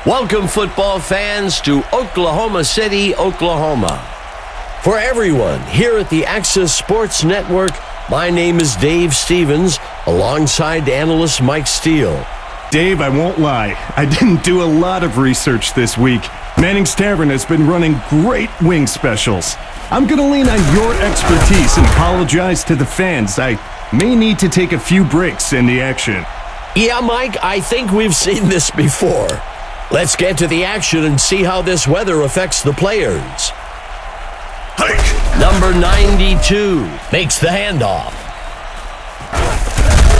Welcome, football fans, to Oklahoma City, Oklahoma. For everyone here at the Access Sports Network, my name is Dave Stevens, alongside analyst Mike Steele. Dave, I won't lie. I didn't do a lot of research this week. Manning's Tavern has been running great wing specials. I'm going to lean on your expertise and apologize to the fans. I may need to take a few breaks in the action. Yeah, Mike, I think we've seen this before. Let's get to the action and see how this weather affects the players. Number 92 makes the handoff.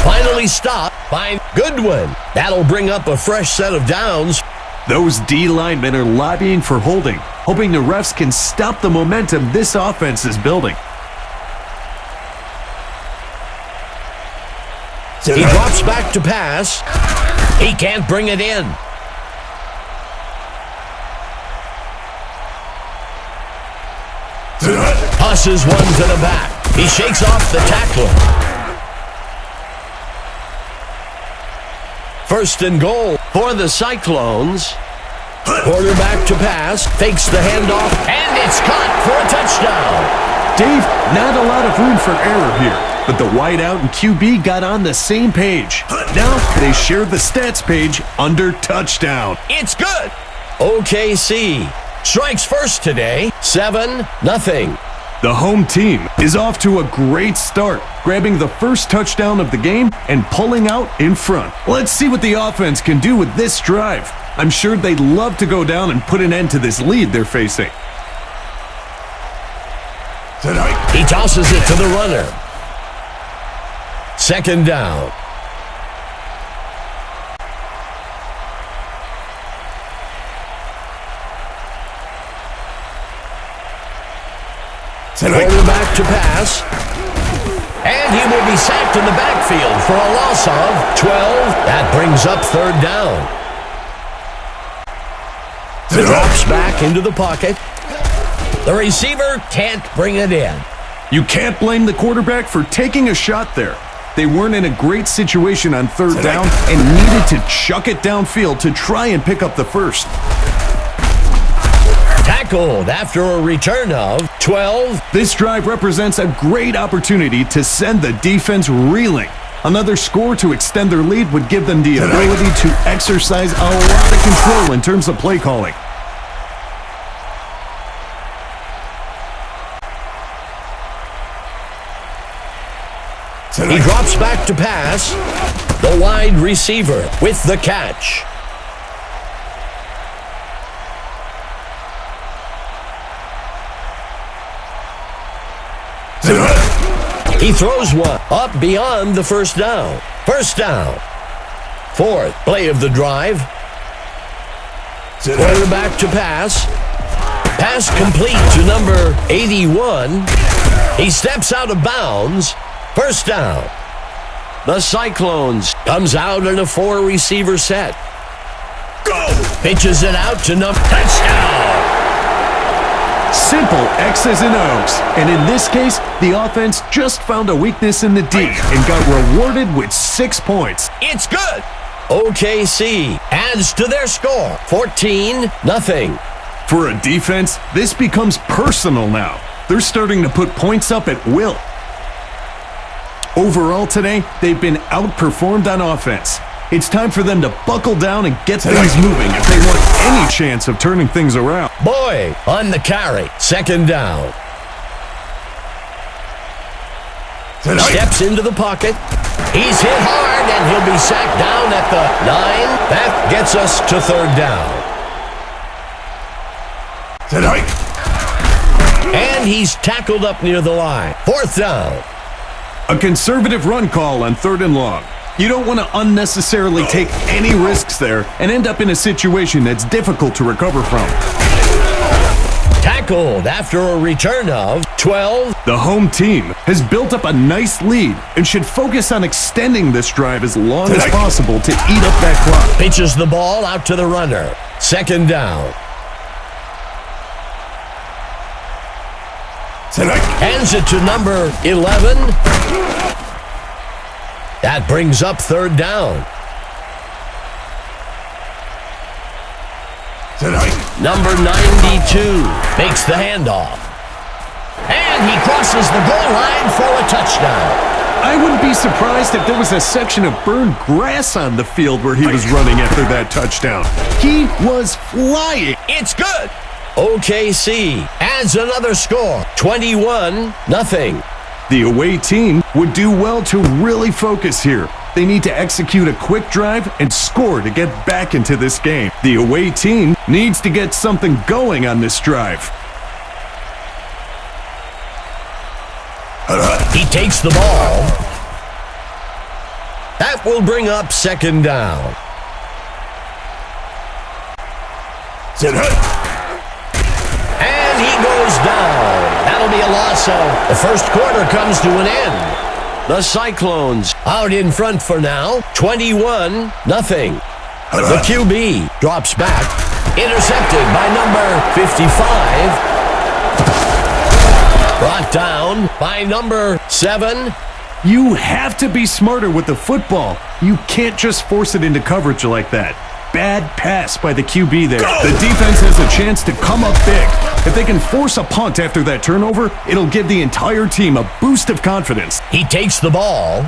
Finally stopped by Goodwin. That'll bring up a fresh set of downs. Those D linemen are lobbying for holding, hoping the refs can stop the momentum this offense is building. He drops back to pass. He can't bring it in. Tosses one to the back. He shakes off the tackler. First and goal for the Cyclones. Quarterback to pass, fakes the handoff, and it's caught for a touchdown. Dave, not a lot of room for error here, but the wideout and QB got on the same page. Now they share the stats page under touchdown. It's good. OKC strikes first today, 7-0. The home team is off to a great start, grabbing the first touchdown of the game and pulling out in front. Let's see what the offense can do with this drive. I'm sure they'd love to go down and put an end to this lead they're facing. He tosses it to the runner. Second down. Quarterback to pass. And he will be sacked in the backfield for a loss of 12. That brings up third down. He drops back into the pocket. The receiver can't bring it in. You can't blame the quarterback for taking a shot there. They weren't in a great situation on third down and needed to chuck it downfield to try and pick up the first. Tackled after a return of 12. This drive represents a great opportunity to send the defense reeling. Another score to extend their lead would give them the ability to exercise a lot of control in terms of play calling. He drops back to pass. The wide receiver with the catch. He throws one up beyond the first down. First down. Fourth play of the drive. Quarterback to pass. Pass complete to number 81. He steps out of bounds. First down. The Cyclones comes out in a 4-receiver set. Go! Pitches it out to number touchdown. Simple X's and O's. And in this case, the offense just found a weakness in the D and got rewarded with 6 points. It's good. OKC adds to their score, 14-0. For a defense, this becomes personal now. They're starting to put points up at will. Overall today, they've been outperformed on offense. It's time for them to buckle down and get things moving if they want any chance of turning things around. Boy on the carry. Second down. Steps into the pocket. He's hit hard, and he'll be sacked down at the 9. That gets us to third down. And he's tackled up near the line. Fourth down. A conservative run call on third and long. You don't want to unnecessarily take any risks there and end up in a situation that's difficult to recover from. Tackled after a return of 12. The home team has built up a nice lead and should focus on extending this drive as long as possible to eat up that clock. Pitches the ball out to the runner. Second down. Hands it to number 11. That brings up third down. Number 92 makes the handoff. And he crosses the goal line for a touchdown. I wouldn't be surprised if there was a section of burned grass on the field where he was running after that touchdown. He was flying. It's good. OKC adds another score, 21-0. The away team would do well to really focus here. They need to execute a quick drive and score to get back into this game. The away team needs to get something going on this drive. He takes the ball. That will bring up second down. And he goes down. That'll be a loss of. The first quarter comes to an end. The Cyclones out in front for now, 21-0. The QB drops back, intercepted by number 55. Brought down by number 7. You have to be smarter with the football. You can't just force it into coverage like that. Bad pass by the QB there. The defense has a chance to come up big. If they can force a punt after that turnover, it'll give the entire team a boost of confidence. He takes the ball.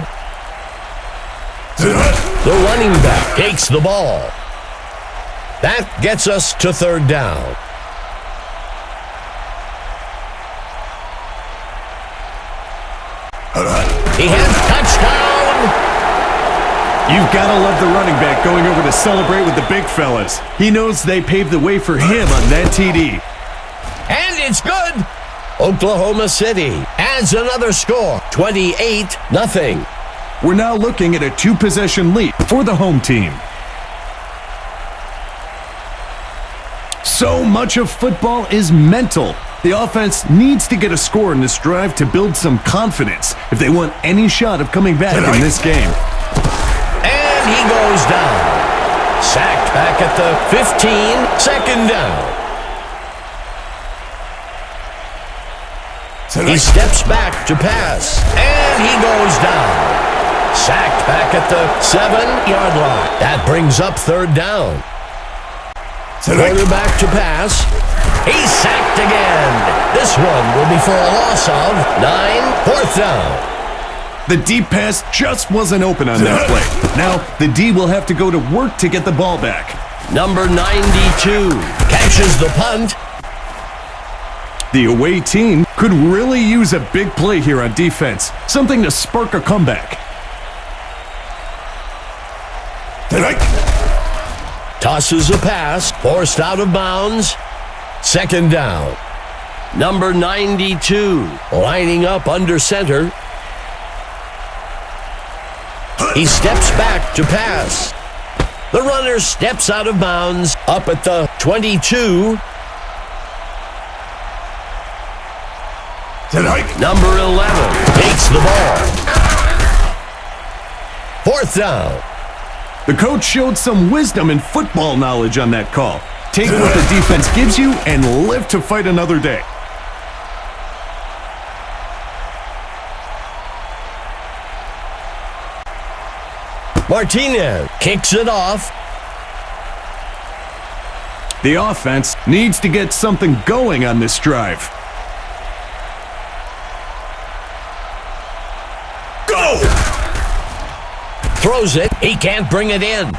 The running back takes the ball. That gets us to third down. He has touchdown. You've got to love the running back going over to celebrate with the big fellas. He knows they paved the way for him on that TD. And it's good. Oklahoma City adds another score, 28-0. We're now looking at a 2-possession lead for the home team. So much of football is mental. The offense needs to get a score in this drive to build some confidence if they want any shot of coming back in this game. And he goes down. Sacked back at the 15, second down. He steps back to pass, and he goes down. Sacked back at the 7-yard line. That brings up third down. Quarterback to pass. He's sacked again. This one will be for a loss of 9, fourth down. The deep pass just wasn't open on that play. Now, the D will have to go to work to get the ball back. Number 92 catches the punt. The away team could really use a big play here on defense. Something to spark a comeback. Tosses a pass, forced out of bounds. Second down. Number 92 lining up under center. He steps back to pass. The runner steps out of bounds up at the 22. Number 11 takes the ball. Fourth down. The coach showed some wisdom and football knowledge on that call. Take what the defense gives you and live to fight another day. Martinez kicks it off. The offense needs to get something going on this drive. Go! Throws it. He can't bring it in.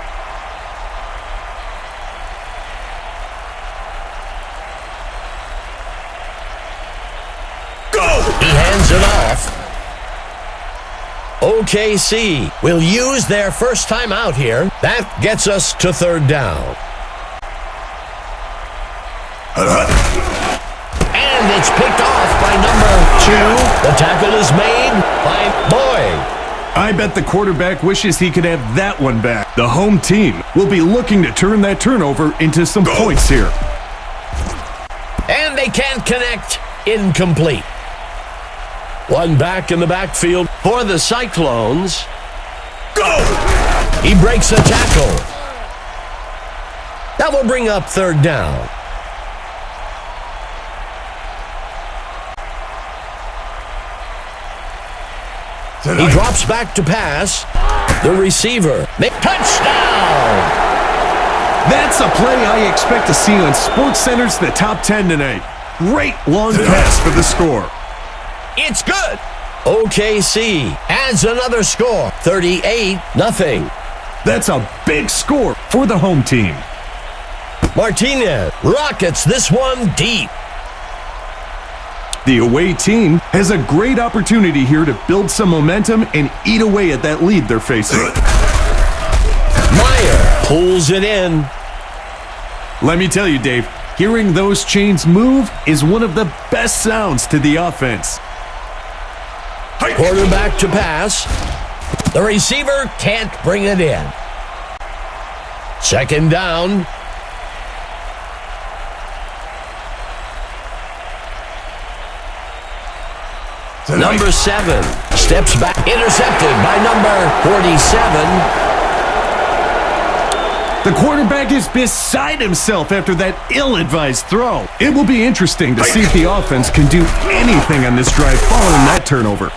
He hands it off. OKC will use their first time out here. That gets us to third down. And it's picked off by number 2. The tackle is made by Boyd. I bet the quarterback wishes he could have that one back. The home team will be looking to turn that turnover into some points here. And they can't connect. Incomplete. One back in the backfield for the Cyclones. Go! He breaks a tackle. That will bring up third down. He drops back to pass. The receiver. Touchdown! That's a play I expect to see on SportsCenter's The Top 10 tonight. Great long pass for the score. It's good. OKC adds another score, 38-0. That's a big score for the home team. Martinez rockets this one deep. The away team has a great opportunity here to build some momentum and eat away at that lead they're facing. Meyer pulls it in. Let me tell you, Dave, hearing those chains move is one of the best sounds to the offense. Quarterback to pass. The receiver can't bring it in. Second down. Number 7 steps back. Intercepted by number 47. The quarterback is beside himself after that ill-advised throw. It will be interesting to see if the offense can do anything on this drive following that turnover.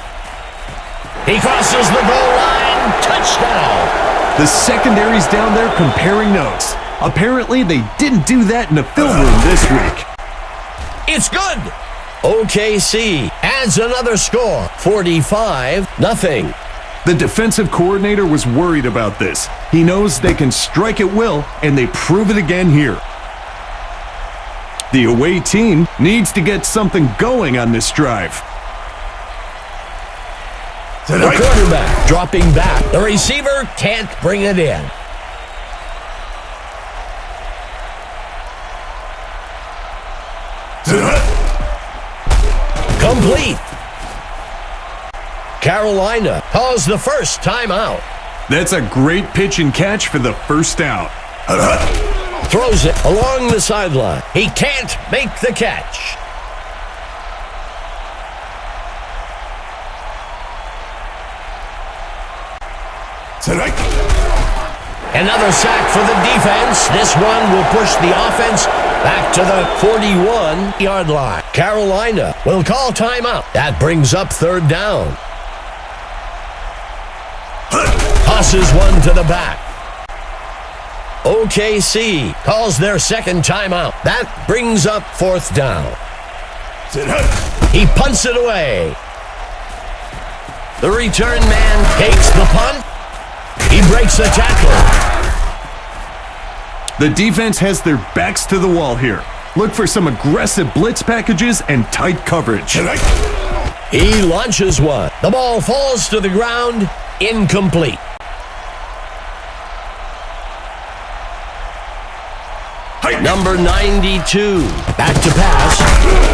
He crosses the goal line. Touchdown. The secondary's down there comparing notes. Apparently, they didn't do that in the film room this week. It's good. OKC adds another score, 45-0. The defensive coordinator was worried about this. He knows they can strike at will, and they prove it again here. The away team needs to get something going on this drive. The quarterback dropping back. The receiver can't bring it in. Complete. Carolina calls the first timeout. That's a great pitch and catch for the first out. Throws it along the sideline. He can't make the catch. Another sack for the defense. This one will push the offense back to the 41-yard line. Carolina will call timeout. That brings up third down. Tosses one to the back. OKC calls their second timeout. That brings up fourth down. He punts it away. The return man takes the punt. He breaks the tackle. The defense has their backs to the wall here. Look for some aggressive blitz packages and tight coverage. He launches one. The ball falls to the ground. Incomplete. Number 92, back to pass,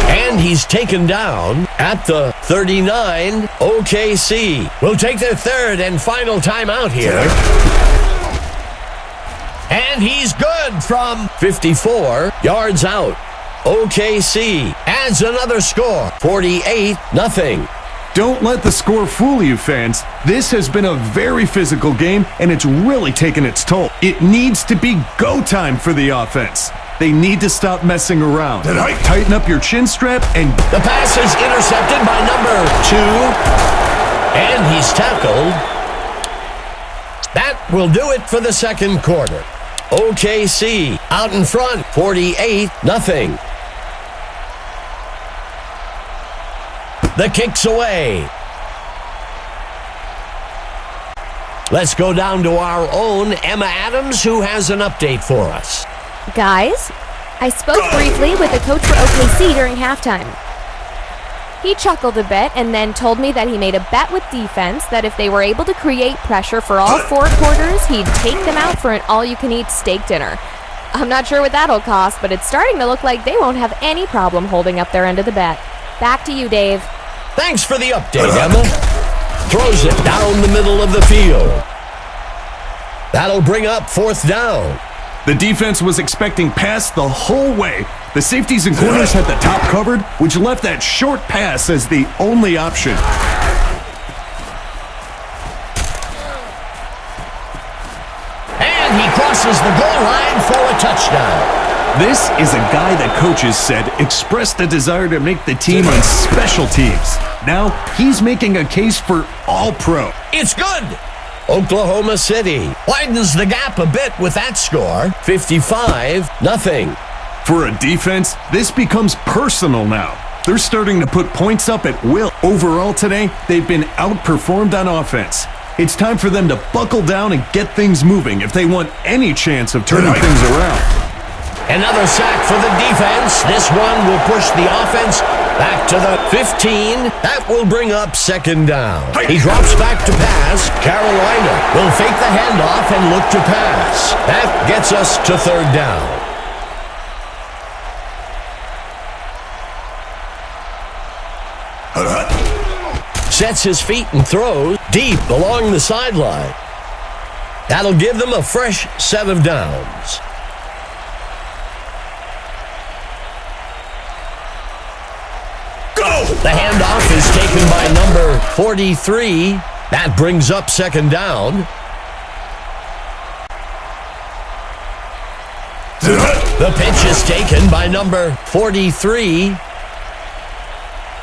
and he's taken down at the 39. OKC will take their third and final timeout here. And he's good from 54 yards out. OKC adds another score, 48-0. Don't let the score fool you, fans. This has been a very physical game, and it's really taken its toll. It needs to be go time for the offense. They need to stop messing around. Tighten up your chin strap and... The pass is intercepted by number 2, and he's tackled. That will do it for the second quarter. OKC out in front, 48-0. The kick's away. Let's go down to our own Emma Adams, who has an update for us. Guys, I spoke briefly with the coach for OKC during halftime. He chuckled a bit and then told me that he made a bet with defense that if they were able to create pressure for all 4 quarters, he'd take them out for an all-you-can-eat steak dinner. I'm not sure what that'll cost, but it's starting to look like they won't have any problem holding up their end of the bet. Back to you, Dave. Thanks for the update, Emma. Throws it down the middle of the field. That'll bring up fourth down. The defense was expecting pass the whole way. The safeties and corners had the top covered, which left that short pass as the only option. And he crosses the goal line for a touchdown. This is a guy that coaches said expressed the desire to make the team on special teams. Now, he's making a case for All-Pro. It's good. Oklahoma City widens the gap a bit with that score, 55-0. For a defense, this becomes personal now. They're starting to put points up at will. Overall today, they've been outperformed on offense. It's time for them to buckle down and get things moving if they want any chance of turning things around. Another sack for the defense. This one will push the offense back to the 15. That will bring up second down. He drops back to pass. Carolina will fake the handoff and look to pass. That gets us to third down. Sets his feet and throws deep along the sideline. That'll give them a fresh set of downs. Go! The handoff is taken by number 43. That brings up second down. The pitch is taken by number 43.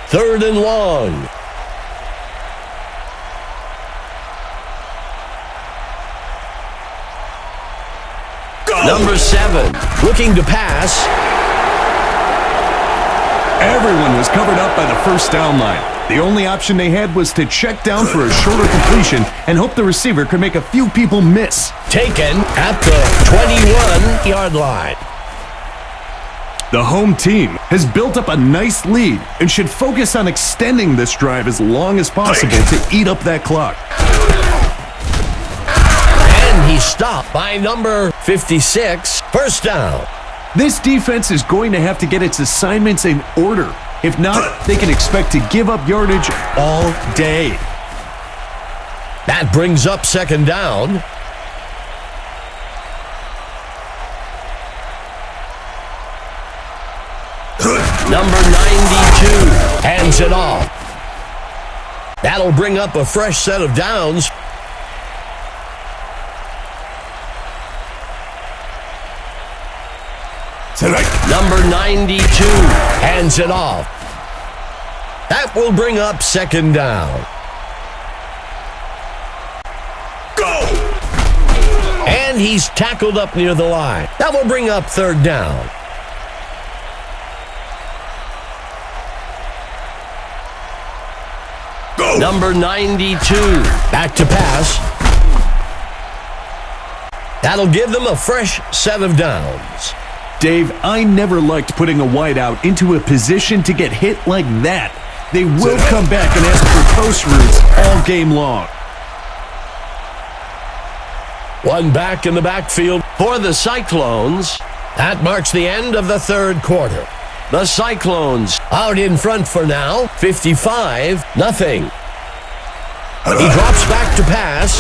Third and long. Number 7, looking to pass. Everyone was covered up by the first down line. The only option they had was to check down for a shorter completion and hope the receiver could make a few people miss. Taken at the 21-yard line. The home team has built up a nice lead and should focus on extending this drive as long as possible to eat up that clock. He's stopped by number 56. First down. This defense is going to have to get its assignments in order. If not, they can expect to give up yardage all day. That brings up second down. Number 92 hands it off. That'll bring up a fresh set of downs. Number 92 hands it off. That will bring up second down. Go! And he's tackled up near the line. That will bring up third down. Go! Number 92 back to pass. That'll give them a fresh set of downs. Dave, I never liked putting a wideout into a position to get hit like that. They will come back and ask for post routes all game long. One back in the backfield for the Cyclones. That marks the end of the third quarter. The Cyclones out in front for now, 55-0. He drops back to pass.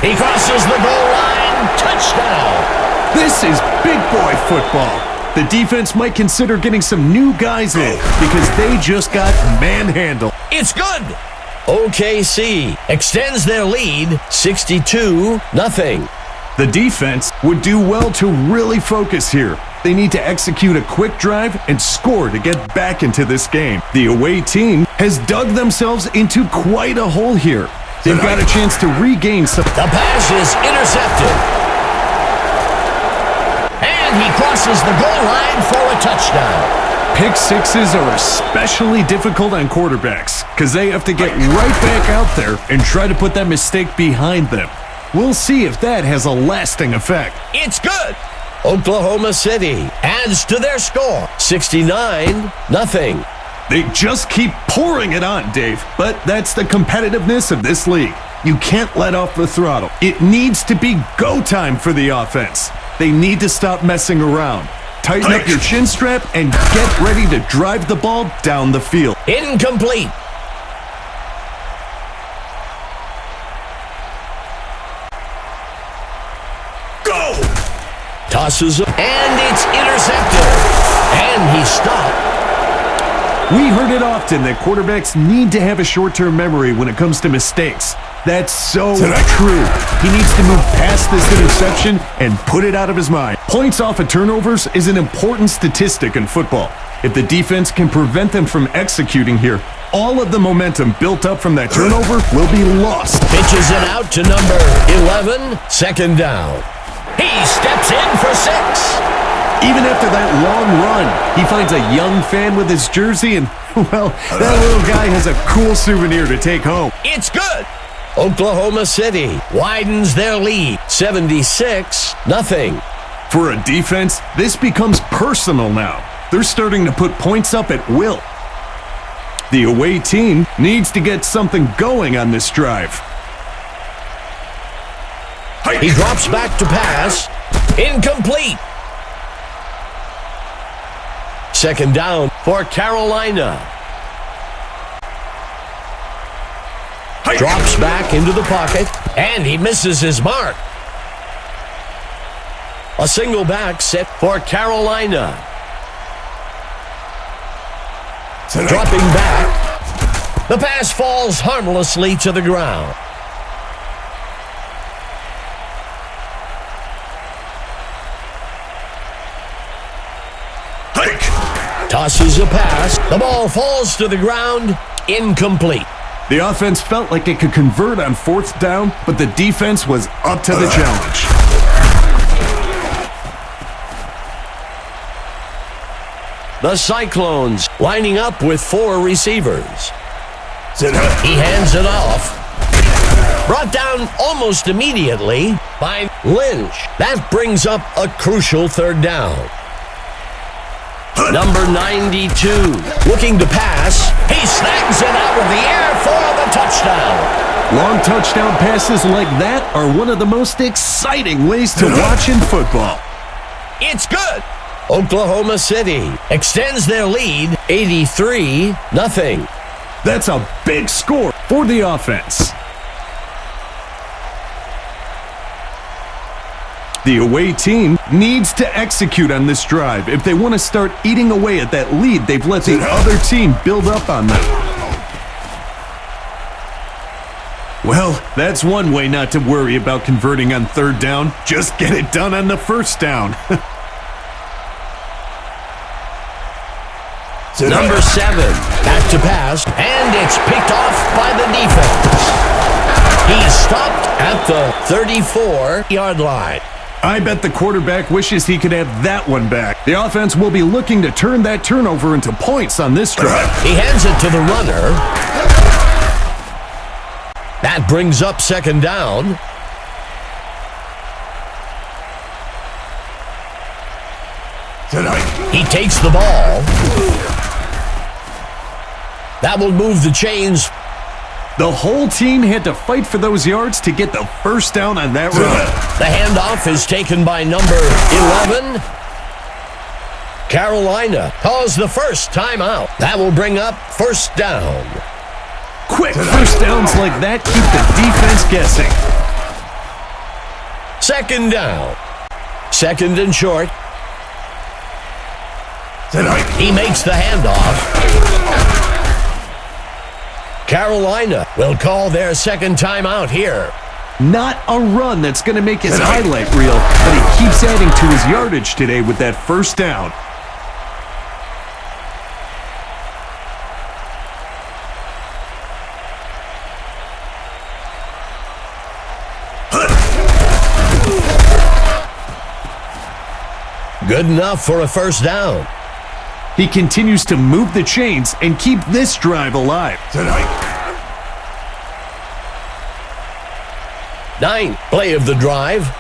He crosses the goal line. Touchdown. This is big boy football. The defense might consider getting some new guys in because they just got manhandled. It's good. OKC extends their lead 62-0. The defense would do well to really focus here. They need to execute a quick drive and score to get back into this game. The away team has dug themselves into quite a hole here. They've got a chance to regain some. The pass is intercepted. He crosses the goal line for a touchdown. Pick sixes are especially difficult on quarterbacks because they have to get right back out there and try to put that mistake behind them. We'll see if that has a lasting effect. It's good. Oklahoma City adds to their score, 69-0. They just keep pouring it on, Dave, but that's the competitiveness of this league. You can't let off the throttle. It needs to be go time for the offense. They need to stop messing around. Tighten up your chin strap and get ready to drive the ball down the field. Incomplete. Go! Tosses him, and it's intercepted. And he's stopped. We heard it often that quarterbacks need to have a short-term memory when it comes to mistakes. That's so true. He needs to move past this interception and put it out of his mind. Points off of turnovers is an important statistic in football. If the defense can prevent them from executing here, all of the momentum built up from that turnover will be lost. Pitches it out to number 11, second down. He steps in for 6. Even after that long run, he finds a young fan with his jersey and, well, that little guy has a cool souvenir to take home. It's good. Oklahoma City widens their lead, 76-0. For a defense, this becomes personal now. They're starting to put points up at will. The away team needs to get something going on this drive. He drops back to pass. Incomplete. Second down for Carolina. Drops back into the pocket, and he misses his mark. A single back set for Carolina. Dropping back. The pass falls harmlessly to the ground. Tosses a pass. The ball falls to the ground. Incomplete. The offense felt like it could convert on fourth down, but the defense was up to the challenge. The Cyclones lining up with 4 receivers. He hands it off. Brought down almost immediately by Lynch. That brings up a crucial third down. Number 92, looking to pass. He snags it out of the air for the touchdown. Long touchdown passes like that are one of the most exciting ways to watch in football. It's good. Oklahoma City extends their lead, 83-0. That's a big score for the offense. The away team needs to execute on this drive if they want to start eating away at that lead they've let the other team build up on them. Well, that's one way not to worry about converting on third down. Just get it done on the first down. Number 7, back to pass, and it's picked off by the defense. He's stopped at the 34-yard line. I bet the quarterback wishes he could have that one back. The offense will be looking to turn that turnover into points on this drive. He hands it to the runner. That brings up second down. He takes the ball. That will move the chains. The whole team had to fight for those yards to get the first down on that run. The handoff is taken by number 11. Carolina calls the first timeout. That will bring up first down. Quick first downs like that keep the defense guessing. Second down. Second and short. He makes the handoff. Carolina will call their second timeout here. Not a run that's going to make his highlight reel, but he keeps adding to his yardage today with that first down. Good enough for a first down. He continues to move the chains and keep this drive alive. 9th play of the drive.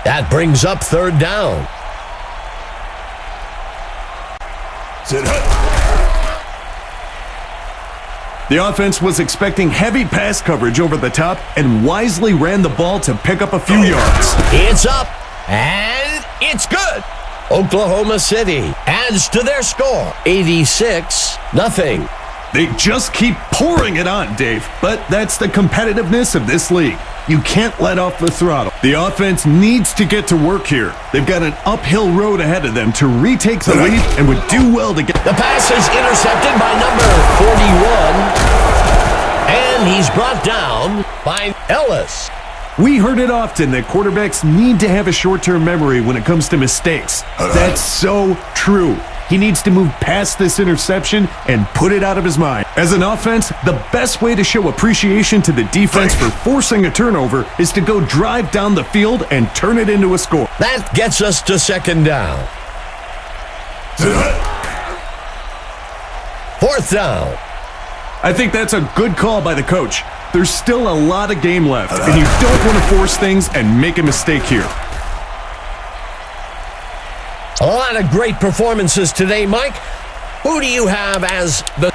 That brings up third down. The offense was expecting heavy pass coverage over the top and wisely ran the ball to pick up a few yards. It's up, and it's good. Oklahoma City adds to their score, 86-0. They just keep pouring it on, Dave. But that's the competitiveness of this league. You can't let off the throttle. The offense needs to get to work here. They've got an uphill road ahead of them to retake the lead and would do well to get... The pass is intercepted by number 41, and he's brought down by Ellis. We heard it often that quarterbacks need to have a short-term memory when it comes to mistakes. That's so true. He needs to move past this interception and put it out of his mind. As an offense, the best way to show appreciation to the defense for forcing a turnover is to go drive down the field and turn it into a score. That gets us to second down. Fourth down. I think that's a good call by the coach. There's still a lot of game left, and you don't want to force things and make a mistake here. A lot of great performances today, Mike. Who do you have as the